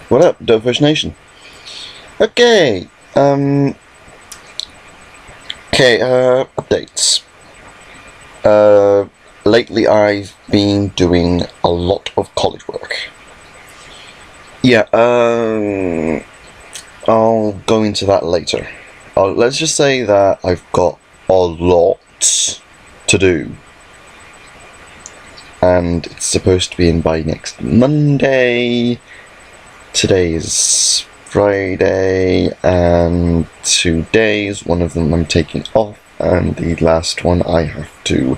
What up, Dovefish Nation? Okay, updates. Lately I've been doing a lot of college work. Yeah, I'll go into that later. Let's just say that I've got a lot to do. And it's supposed to be in by next Monday. Today is Friday, and 2 days, one of them I'm taking off, and the last one I have to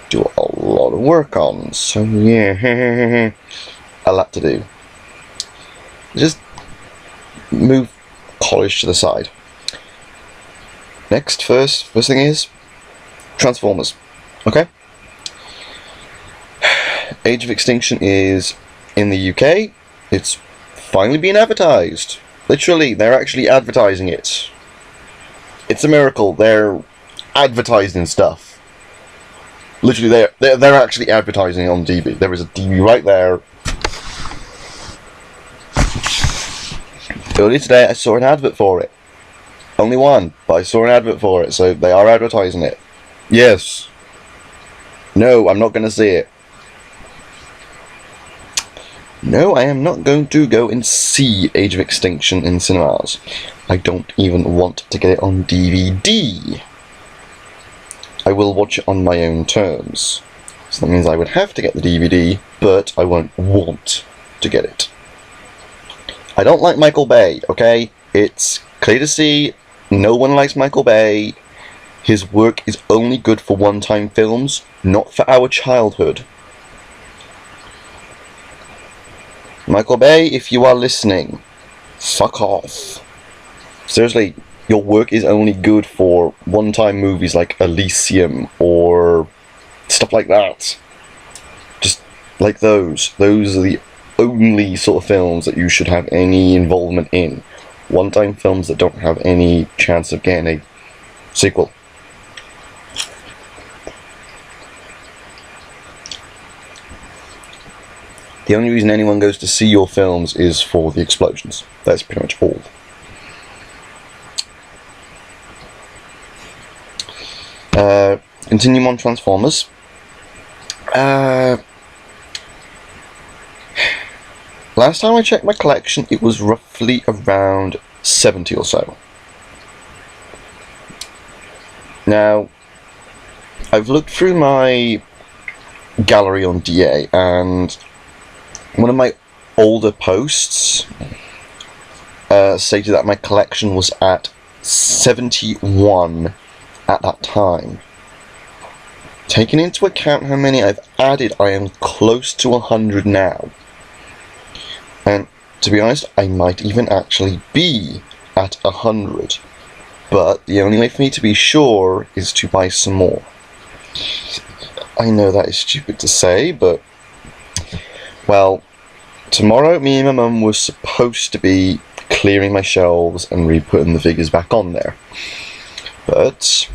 do a lot of work on, so yeah, a lot to do. Just move college to the side. Next, first thing is Transformers, okay? Age of Extinction is in the UK. It's finally being advertised. Literally, they're actually advertising it. It's a miracle. They're advertising stuff. Literally, they're actually advertising it on DB. There is a DB right there. Earlier today, I saw an advert for it. Only one, but I saw an advert for it, so they are advertising it. Yes. No, I'm not going to see it. No, I am not going to go and see Age of Extinction in cinemas. I don't even want to get it on DVD. I will watch it on my own terms. So that means I would have to get the DVD, but I won't want to get it. I don't like Michael Bay, okay? It's clear to see no one likes Michael Bay. His work is only good for one-time films, not for our childhood. Michael Bay, if you are listening, fuck off. Seriously, your work is only good for one-time movies like Elysium or stuff like that. Just like those. Those are the only sort of films that you should have any involvement in. One-time films that don't have any chance of getting a sequel. The only reason anyone goes to see your films is for the explosions. That's pretty much all. Continue on Transformers. Last time I checked my collection, it was roughly around 70 or so. Now, I've looked through my gallery on DA, and one of my older posts stated that my collection was at 71 at that time. Taking into account how many I've added, I am close to 100 now. And to be honest, I might even actually be at 100. But the only way for me to be sure is to buy some more. I know that is stupid to say, but well, tomorrow me and my mum were supposed to be clearing my shelves and re-putting the figures back on there. But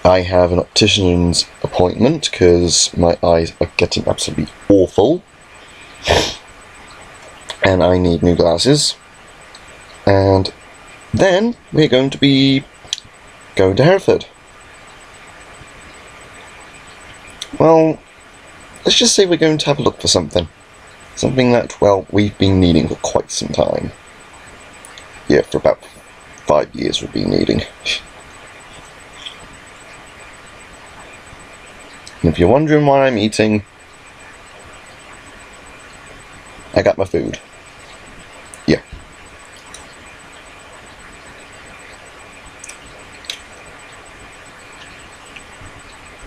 I have an optician's appointment because my eyes are getting absolutely awful. And I need new glasses. And then we're going to be going to Hereford. Well, let's just say we're going to have a look for something. Something that, well, we've been needing for quite some time. Yeah, for about 5 years we've been needing. And if you're wondering why I'm eating, I got my food. Yeah.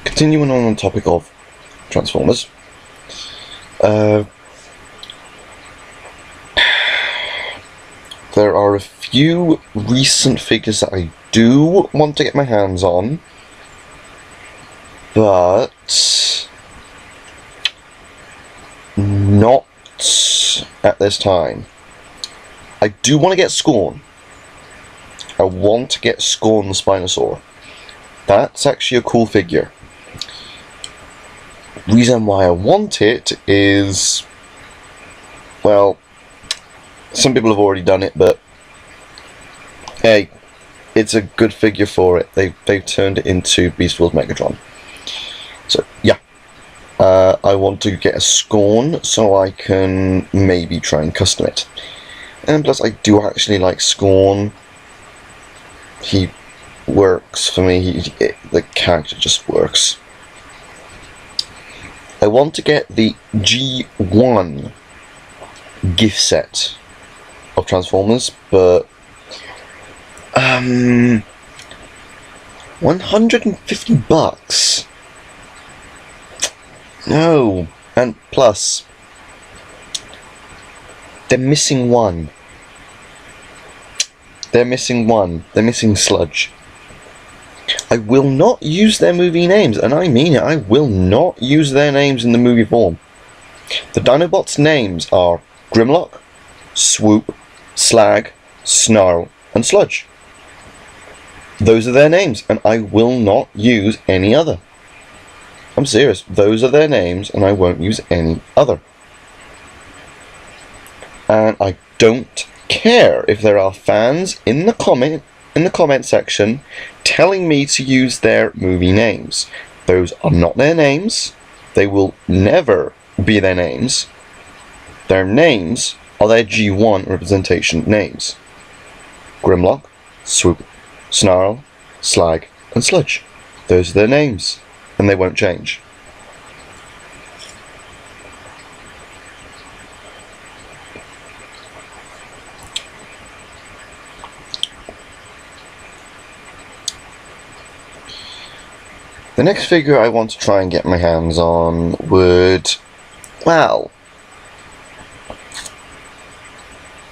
Continuing on the topic of Transformers. There are a few recent figures that I do want to get my hands on, but not at this time. I do want to get Scorn. I want to get Scorn the Spinosaur. That's actually a cool figure. Reason why I want it is, well, Some people have already done it, but hey, it's a good figure for it. They've turned it into Beast Wars Megatron. So yeah, I want to get a Scorn so I can maybe try and custom it. And plus, I do actually like Scorn. He works for me. The character just works. I want to get the G1 gift set of Transformers, but 150 bucks. No, and plus they're missing one. They're missing Sludge. I will not use their movie names, and I mean it. I will not use their names in the movie form. The Dinobots' names are Grimlock, Swoop, Slag, Snarl, and Sludge. Those are their names, and I will not use any other. I'm serious. Those are their names, and I won't use any other. And I don't care if there are fans in the comment section telling me to use their movie names. Those are not their names. They will never be their names. Their names are their G1 representation names. Grimlock, Swoop, Snarl, Slag, and Sludge. Those are their names, and they won't change. The next figure I want to try and get my hands on would, well,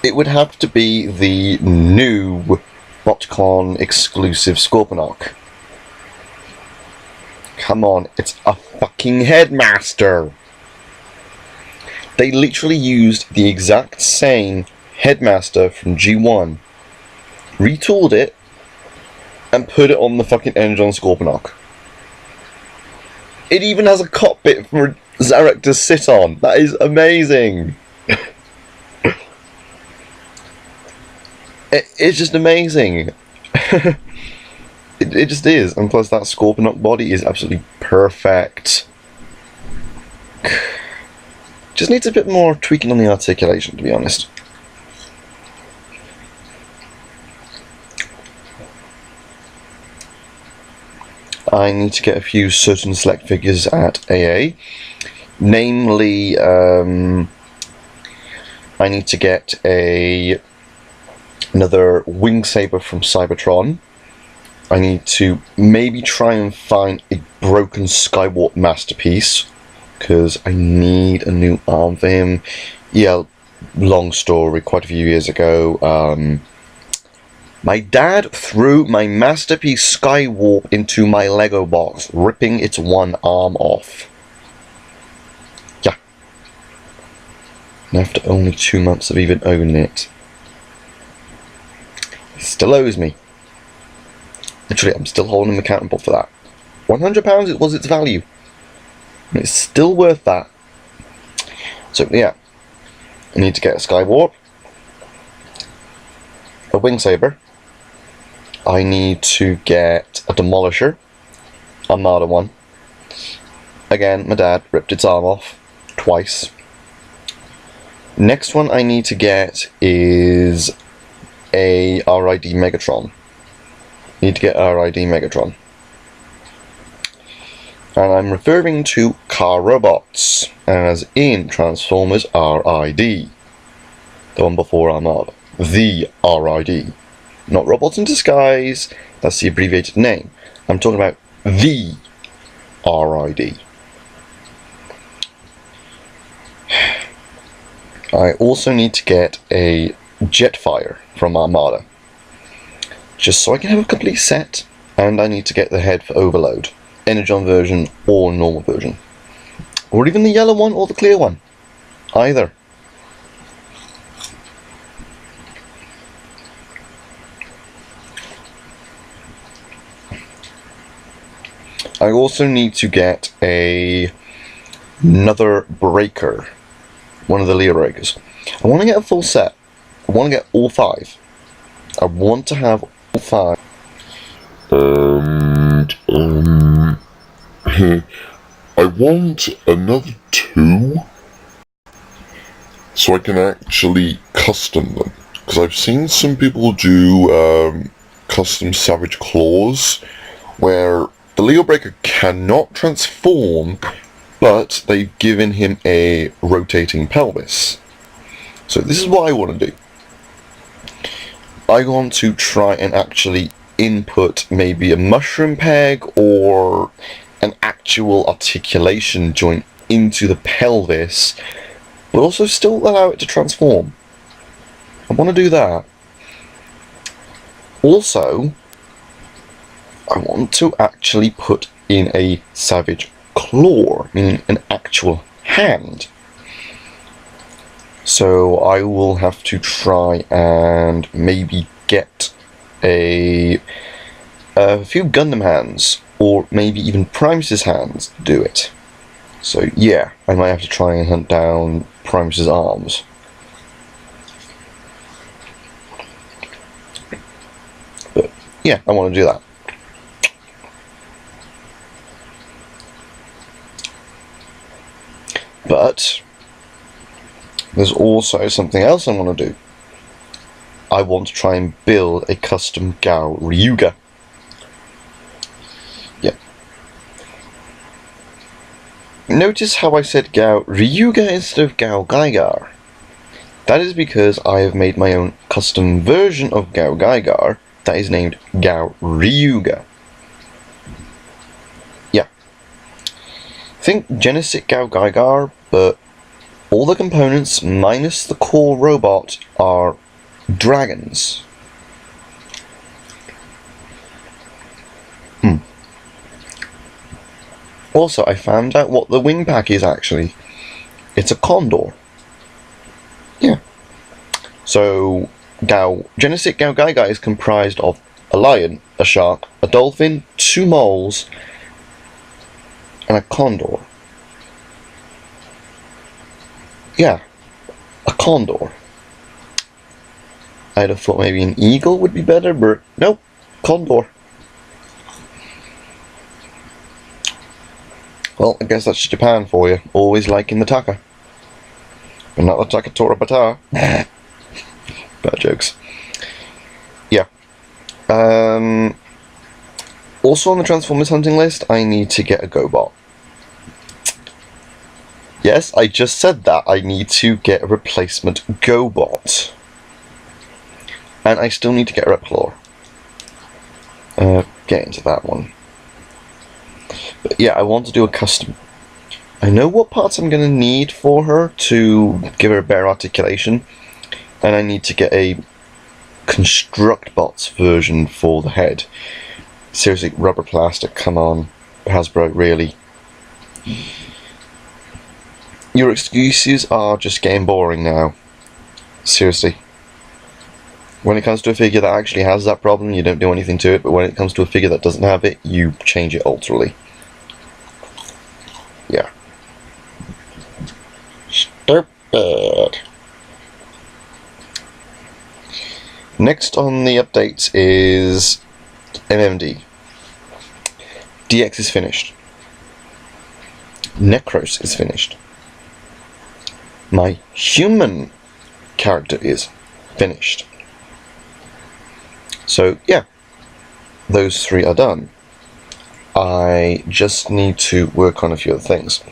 it would have to be the new BotCon exclusive Scorponok. Come on, it's a fucking Headmaster! They literally used the exact same Headmaster from G1, retooled it, and put it on the fucking Energon Scorponok. It even has a cockpit for Zarek to sit on. That is amazing. It's just amazing. it just is. And plus that Scorponok body is absolutely perfect. Just needs a bit more tweaking on the articulation, to be honest. I need to get a few certain select figures at AA. Namely, I need to get another Wing Saber from Cybertron. I need to maybe try and find a broken Skywarp masterpiece, because I need a new arm for him. Yeah, long story, quite a few years ago. My dad threw my masterpiece Skywarp into my Lego box, ripping its one arm off. Yeah. And after only 2 months of even owning it, he still owes me. Literally, I'm still holding him accountable for that. £100 it was its value. And it's still worth that. So yeah, I need to get a Skywarp, a Wing Saber. I need to get a Demolisher, Armada one. Again, my dad ripped its arm off twice. Next one I need to get is a RID Megatron. Need to get RID Megatron. And I'm referring to Car Robots, as in Transformers RID. The one before Armada. The RID. Not Robots in Disguise, that's the abbreviated name. I'm talking about the RID. I also need to get a Jetfire from Armada, just so I can have a complete set, and I need to get the head for Overload, Energon version or normal version, or even the yellow one or the clear one, either. I also need to get another breaker, one of the Leo breakers. I want to get a full set, want to get all 5. I want to have all 5. I want another 2 so I can actually custom them. Because I've seen some people do custom Savage Claws where the Leo Breaker cannot transform, but they've given him a rotating pelvis. So this is what I want to do. I want to try and actually input maybe a mushroom peg or an actual articulation joint into the pelvis, but also still allow it to transform. I want to do that. Also, I want to actually put in a Savage Claw, meaning an actual hand. So I will have to try and maybe get a few Gundam hands, or maybe even Primus's hands to do it. So yeah, I might have to try and hunt down Primus's arms. But yeah, I want to do that. But there's also something else I want to do. I want to try and build a custom Gao Ryuga. Yeah. Notice how I said Gao Ryuga instead of Gao Gaigar. That is because I have made my own custom version of Gao Gaigar that is named Gao Ryuga. Yeah. Think Genesis Gao Gaigar, but all the components, minus the core robot, are dragons. Also, I found out what the wing pack is actually. It's a condor. Yeah. So, Genesis Gao Gaigai is comprised of a lion, a shark, a dolphin, 2 moles, and a condor. Yeah, a condor. I'd have thought maybe an eagle would be better, but nope, condor. Well, I guess that's Japan for you. Always liking the taka. But not the Takatora Bata. Bad jokes. Yeah. Also on the Transformers hunting list, I need to get a GoBot. Yes, I just said that. I need to get a replacement GoBot. And I still need to get a Repclaw. Get into that one. But yeah, I want to do a custom. I know what parts I'm going to need for her to give her a better articulation. And I need to get a ConstructBots version for the head. Seriously, rubber plastic, come on. Hasbro, really. Your excuses are just getting boring now. Seriously. When it comes to a figure that actually has that problem, you don't do anything to it, but when it comes to a figure that doesn't have it, you change it ultimately. Yeah. Stupid. Next on the updates is MMD. DX is finished. Necros is finished. My human character is finished. So yeah, those 3 are done. I just need to work on a few other things.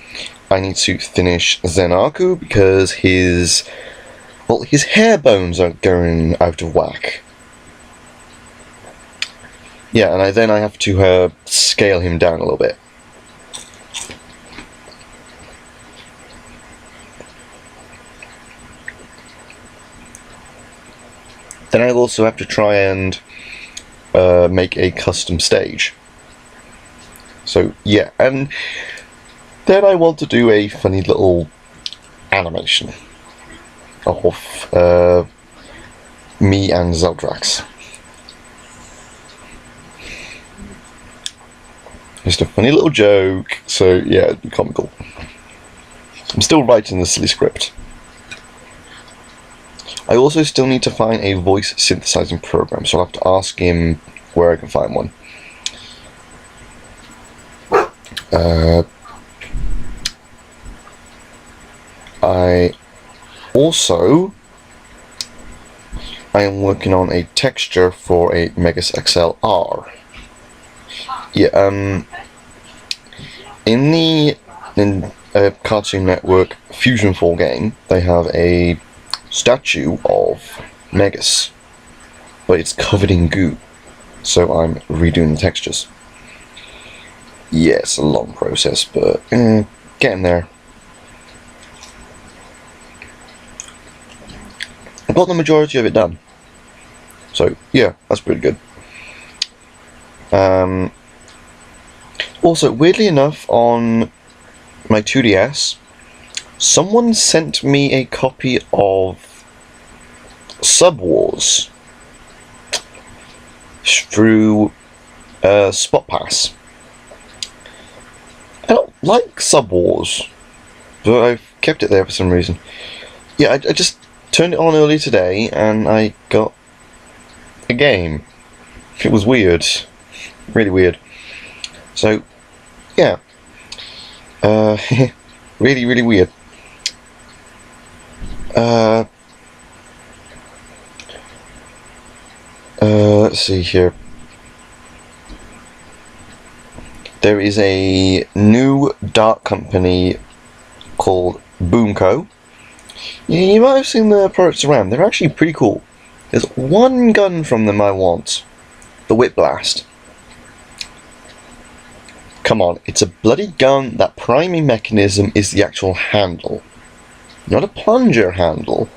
I need to finish Zenaku because his hair bones are going out of whack. Yeah, and then I have to scale him down a little bit. Then I'll also have to try and make a custom stage. So yeah, and then I want to do a funny little animation of me and Zeldrax. Just a funny little joke, so yeah, it'd be comical. I'm still writing the silly script. I also still need to find a voice synthesizing program, so I'll have to ask him where I can find one. I am working on a texture for a Megas XLR. Yeah, in the Cartoon Network Fusion 4 game, they have a statue of Megas, but it's covered in goo, so I'm redoing the textures. Yeah, it's a long process, but getting there. I've got the majority of it done, so yeah, that's pretty good. Also, weirdly enough, on my 2DS, someone sent me a copy of Sub Wars through Spot Pass. I don't like Sub Wars, but I've kept it there for some reason. Yeah, I just turned it on earlier today and I got a game. It was weird. Really weird. So, yeah. Really, really weird. Let's see here. There is a new dart company called Boomco. You might have seen the products around. They're actually pretty cool. There's one gun from them I want. The Whip Blast. Come on, it's a bloody gun. That priming mechanism is the actual handle. Not a plunger handle.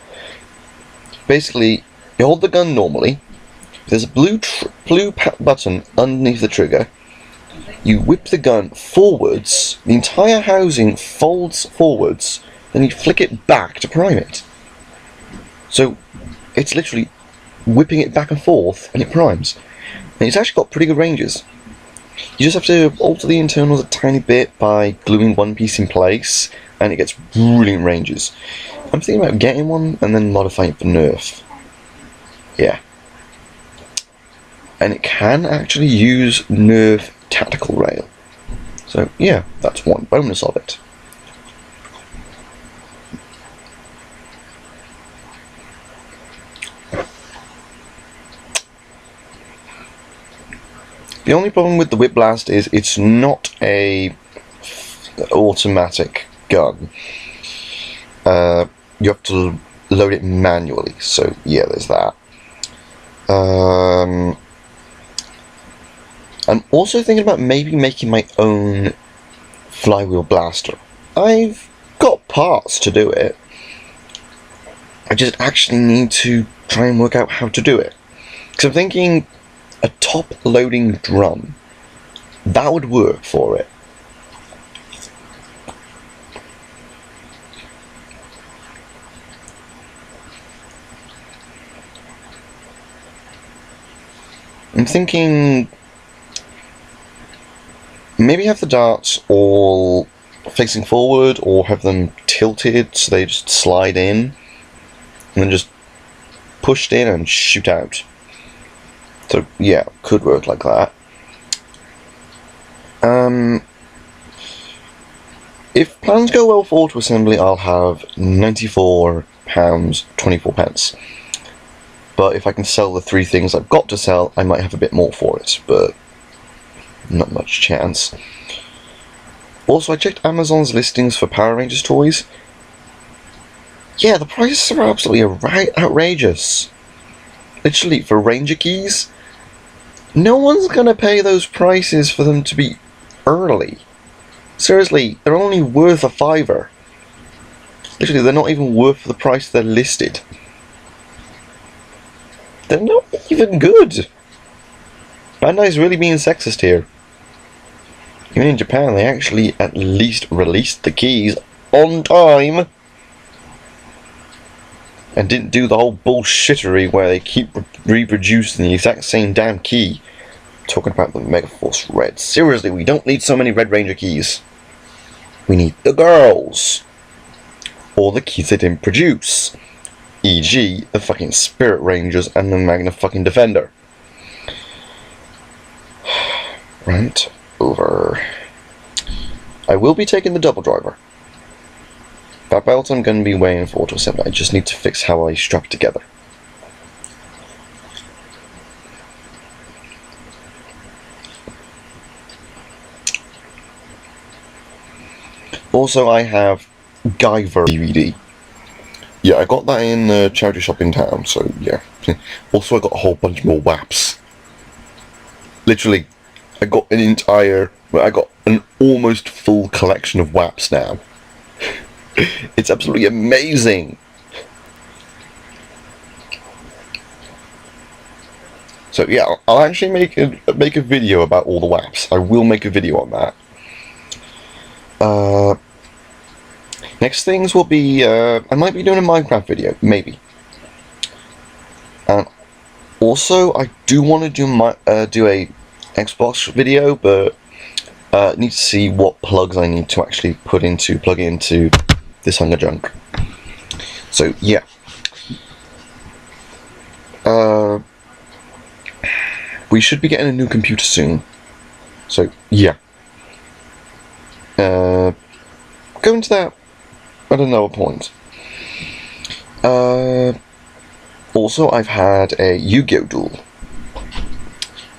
Basically, you hold the gun normally. There's a blue button underneath the trigger. You whip the gun forwards, the entire housing folds forwards, then you flick it back to prime it. So, it's literally whipping it back and forth, and it primes. And it's actually got pretty good ranges. You just have to alter the internals a tiny bit by gluing one piece in place, and it gets brilliant ranges. I'm thinking about getting one, and then modifying it for Nerf. Yeah. And it can actually use Nerf Tactical Rail. So yeah, that's one bonus of it. The only problem with the Whip Blast is it's not a automatic gun. You have to load it manually, so yeah, there's that. I'm also thinking about maybe making my own flywheel blaster. I've got parts to do it. I just actually need to try and work out how to do it. Because I'm thinking a top-loading drum, that would work for it. I'm thinking maybe have the darts all facing forward, or have them tilted so they just slide in, and then just pushed in and shoot out. So yeah, could work like that. If plans go well for auto assembly, I'll have £94, 24 pence. But if I can sell the 3 things I've got to sell, I might have a bit more for it, but not much chance. Also, I checked Amazon's listings for Power Rangers toys. Yeah, the prices are absolutely outrageous. Literally, for Ranger keys, no one's gonna pay those prices for them to be early. Seriously, they're only worth £5. Literally, they're not even worth the price they're listed. They're not even good. Bandai's really being sexist here. Even in Japan, they actually at least released the keys on time. And didn't do the whole bullshittery where they keep reproducing the exact same damn key. Talking about the Megaforce Red. Seriously, we don't need so many Red Ranger keys. We need the girls. Or the keys they didn't produce. E.g. the fucking Spirit Rangers and the Magna fucking Defender. Right, over. I will be taking the double driver. That belt I'm going to be waiting for to assemble. I just need to fix how I strap it together. Also, I have Guyver DVD. Yeah, I got that in the charity shop in town, so yeah. Also, I got a whole bunch more WAPs. Literally, I got an almost full collection of WAPs now. It's absolutely amazing! So yeah, I'll actually make a video about all the WAPs. I will make a video on that. Next things will be, I might be doing a Minecraft video, maybe. And also, I do want to do a Xbox video, but need to see what plugs I need to actually plug into this hunger junk. So yeah. We should be getting a new computer soon. So yeah. Go into that at another point. Also, I've had a Yu-Gi-Oh! Duel.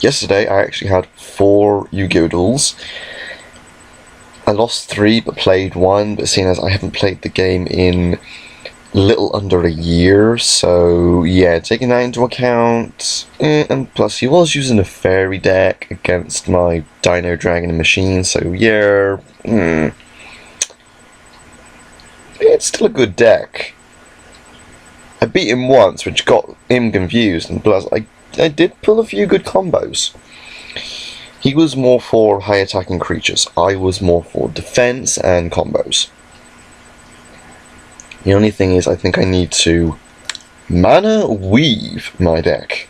Yesterday, I actually had 4 Yu-Gi-Oh! Duels. I lost 3, but played 1, but seeing as I haven't played the game in a little under a year, so yeah, taking that into account, and plus he was using a fairy deck against my Dino Dragon machine, so yeah, it's still a good deck. I beat him once, which got him confused, and plus I did pull a few good combos. He was more for high attacking creatures, I was more for defense and combos. The only thing is, I think I need to mana weave my deck.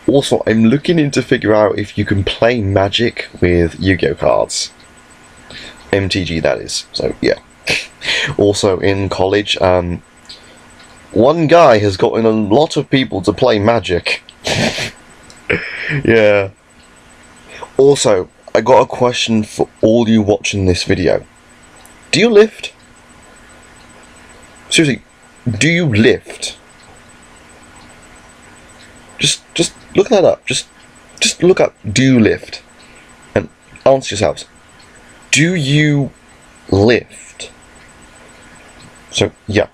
Also, I'm looking into figure out if you can play Magic with Yu-Gi-Oh! Cards. MTG, that is. So, yeah. Also, in college, one guy has gotten a lot of people to play Magic. Yeah. Also, I got a question for all you watching this video. Do you lift? Seriously, do you lift? Just look that up. Just look up, do you lift? And answer yourselves. Do you lift? So, yeah.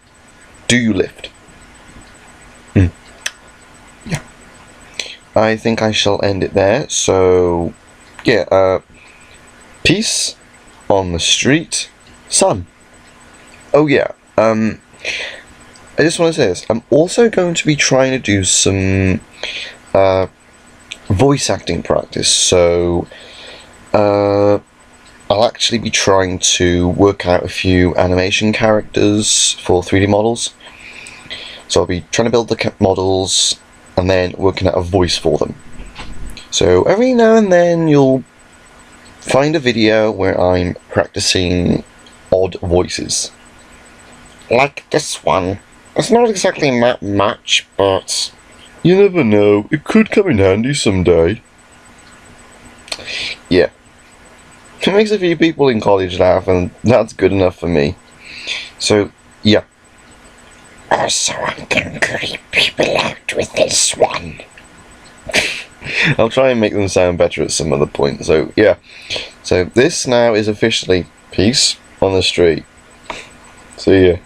Do you lift? Yeah. I think I shall end it there. So, yeah, peace on the street, sun. Oh, yeah. I just want to say this. I'm also going to be trying to do some voice acting practice. So, I'll actually be trying to work out a few animation characters for 3D models. So I'll be trying to build the models and then working out a voice for them. So every now and then you'll find a video where I'm practicing odd voices. Like this one. It's not exactly that much, but you never know, it could come in handy someday. Yeah. It makes a few people in college laugh, and that's good enough for me. So, yeah. Also, I'm gonna creep people out with this one. I'll try and make them sound better at some other point, so, yeah. So, this now is officially peace on the street. See ya.